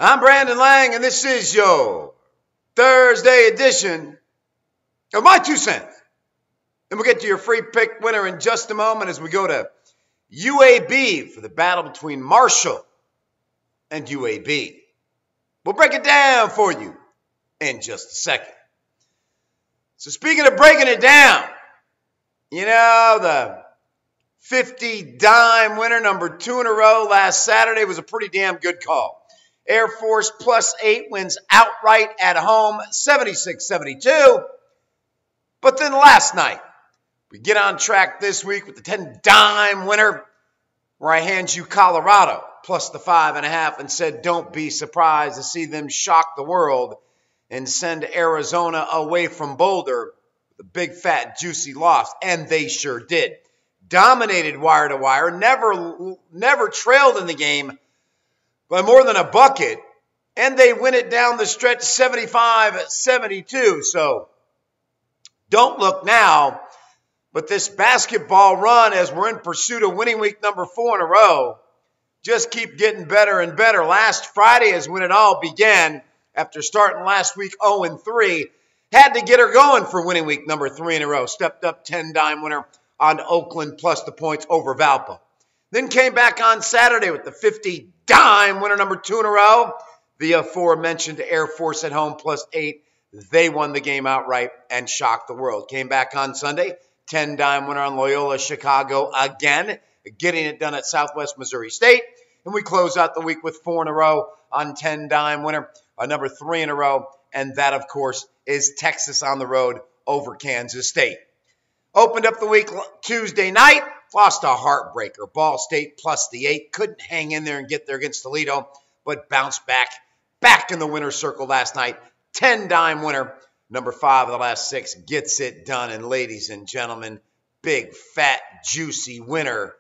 I'm Brandon Lang, and this is your Thursday edition of My Two Cents. And we'll get to your free pick winner in just a moment as we go to UAB for the battle between Marshall and UAB. We'll break it down for you in just a second. So speaking of breaking it down, the 50 dime winner, number 2 in a row last Saturday, was a pretty damn good call. Air Force +8 wins outright at home, 76-72. But then last night, we get on track this week with the 10 dime winner, where I hand you Colorado plus the 5.5 and said, don't be surprised to see them shock the world and send Arizona away from Boulder with a big, fat, juicy loss. And they sure did. Dominated wire to wire, never trailed in the game by more than a bucket, and they win it down the stretch 75-72. So don't look now, but this basketball run as we're in pursuit of winning week number 4 in a row just keep getting better and better. Last Friday is when it all began after starting last week 0-3. Had to get her going for winning week number 3 in a row. Stepped up 10 dime winner on Oakland plus the points over Valpo. Then came back on Saturday with the 50 dime winner number 2 in a row. The aforementioned Air Force at home +8. They won the game outright and shocked the world. Came back on Sunday, 10 dime winner on Loyola Chicago again, getting it done at Southwest Missouri State. And we close out the week with 4 in a row on 10 dime winner, a number 3 in a row. And that, of course, is Texas on the road over Kansas State. Opened up the week Tuesday night, lost a heartbreaker. Ball State plus the 8. Couldn't hang in there and get there against Toledo, but bounced back in the winner's circle last night. 10 dime winner, number 5 of the last 6, gets it done. And ladies and gentlemen, big, fat, juicy winner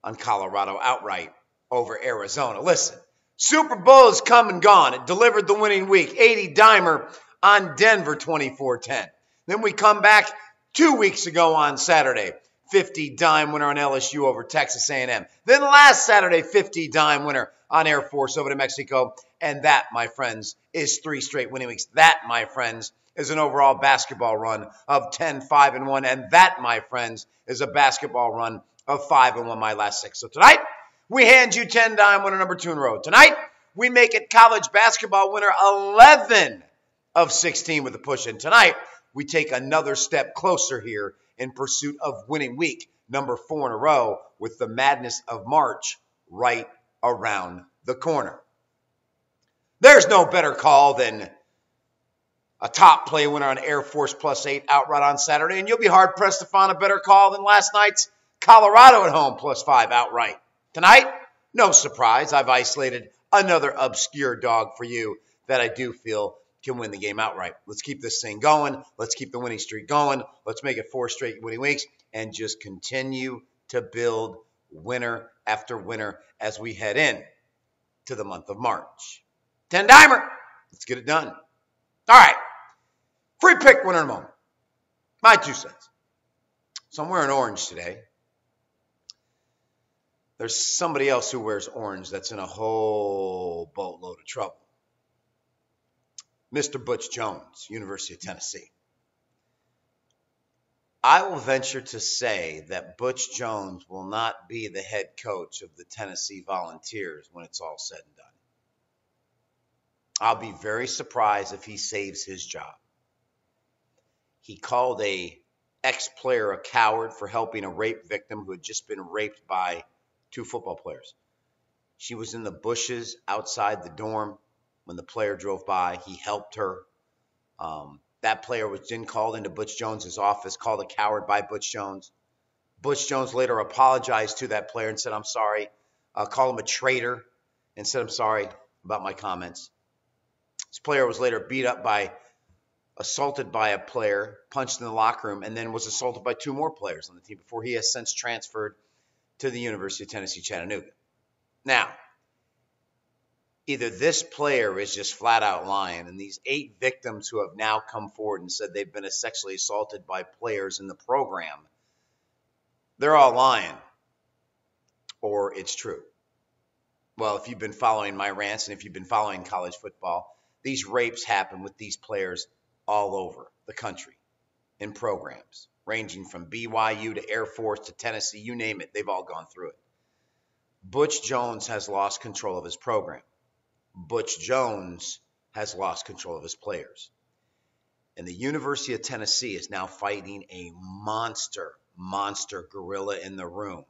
on Colorado outright over Arizona. Listen, Super Bowl has come and gone. It delivered the winning week, 80 dimer on Denver 24-10. Then we come back 2 weeks ago on Saturday, 50 dime winner on LSU over Texas A&M. Then last Saturday, 50 dime winner on Air Force over New Mexico. And that, my friends, is 3 straight winning weeks. That, my friends, is an overall basketball run of 10-5-1. And that, my friends, is a basketball run of 5-1 my last 6. So tonight, we hand you 10 dime winner number 2 in a row. Tonight, we make it college basketball winner 11 of 16 with a push. And tonight, we take another step closer here in pursuit of winning week number 4 in a row with the madness of March right around the corner. There's no better call than a top play winner on Air Force +8 outright on Saturday, and you'll be hard-pressed to find a better call than last night's Colorado at home +5 outright. Tonight, no surprise, I've isolated another obscure dog for you that I do feel can win the game outright. Let's keep this thing going. Let's keep the winning streak going. Let's make it 4 straight winning weeks and just continue to build winner after winner as we head in to the month of March. 10 dimer. Let's get it done. All right. Free pick winner in a moment. My 2 cents. So I'm wearing orange today. There's somebody else who wears orange that's in a whole boatload of trouble. Mr. Butch Jones, University of Tennessee. I will venture to say that Butch Jones will not be the head coach of the Tennessee Volunteers when it's all said and done. I'll be very surprised if he saves his job. He called a ex-player a coward for helping a rape victim who had just been raped by 2 football players. She was in the bushes outside the dorm. When the player drove by, he helped her. That player was then called into Butch Jones' office, called a coward by Butch Jones. Butch Jones later apologized to that player and said, I'm sorry. Called him a traitor and said, I'm sorry about my comments. This player was later assaulted by a player, punched in the locker room, and then was assaulted by 2 more players on the team before he has since transferred to the University of Tennessee, Chattanooga. Now, either this player is just flat out lying, and these 8 victims who have now come forward and said they've been sexually assaulted by players in the program, they're all lying, or it's true. Well, if you've been following my rants and if you've been following college football, these rapes happen with these players all over the country in programs, ranging from BYU to Air Force to Tennessee, you name it, they've all gone through it. Butch Jones has lost control of his program. Butch Jones has lost control of his players. And the University of Tennessee is now fighting a monster gorilla in the room,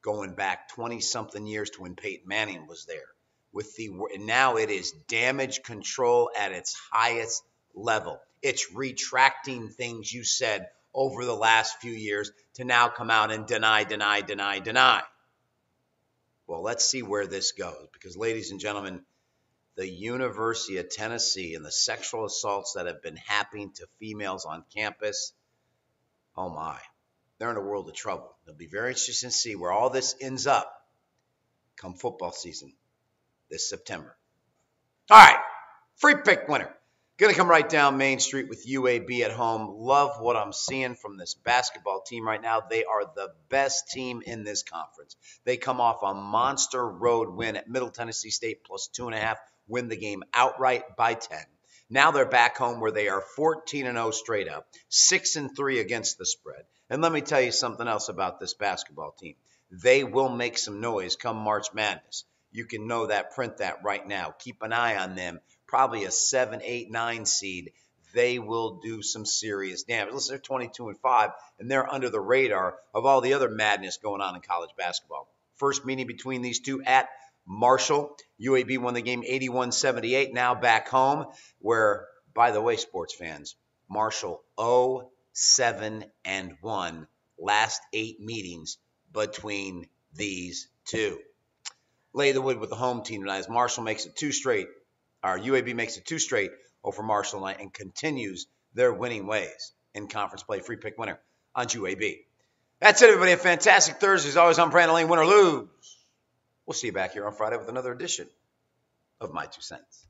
going back 20-something years to when Peyton Manning was there. Now it is damage control at its highest level. It's retracting things you said over the last few years to now come out and deny. Well, let's see where this goes, because, ladies and gentlemen, the University of Tennessee and the sexual assaults that have been happening to females on campus, oh my, they're in a world of trouble. It'll be very interesting to see where all this ends up come football season this September. All right, free pick winner. Going to come right down Main Street with UAB at home. Love what I'm seeing from this basketball team right now. They are the best team in this conference. They come off a monster road win at Middle Tennessee State plus 2.5, win the game outright by 10. Now they're back home where they are 14-0 straight up, 6-3 against the spread. And let me tell you something else about this basketball team. They will make some noise come March Madness. You can know that, print that right now. Keep an eye on them. Probably a 7, 8, 9 seed. They will do some serious damage. Listen, they're 22-5, and they're under the radar of all the other madness going on in college basketball. First meeting between these two at Marshall. UAB won the game 81-78. Now back home, where, by the way, sports fans, Marshall 0-7-1 last 8 meetings between these two. Lay the wood with the home team tonight as Marshall makes it 2 straight. Our UAB makes it 2 straight over Marshall tonight and continues their winning ways in conference play. Free pick winner on UAB. That's it, everybody. A fantastic Thursday. As always, I'm Brandon Lane. Win or lose. We'll see you back here on Friday with another edition of My 2 Cents.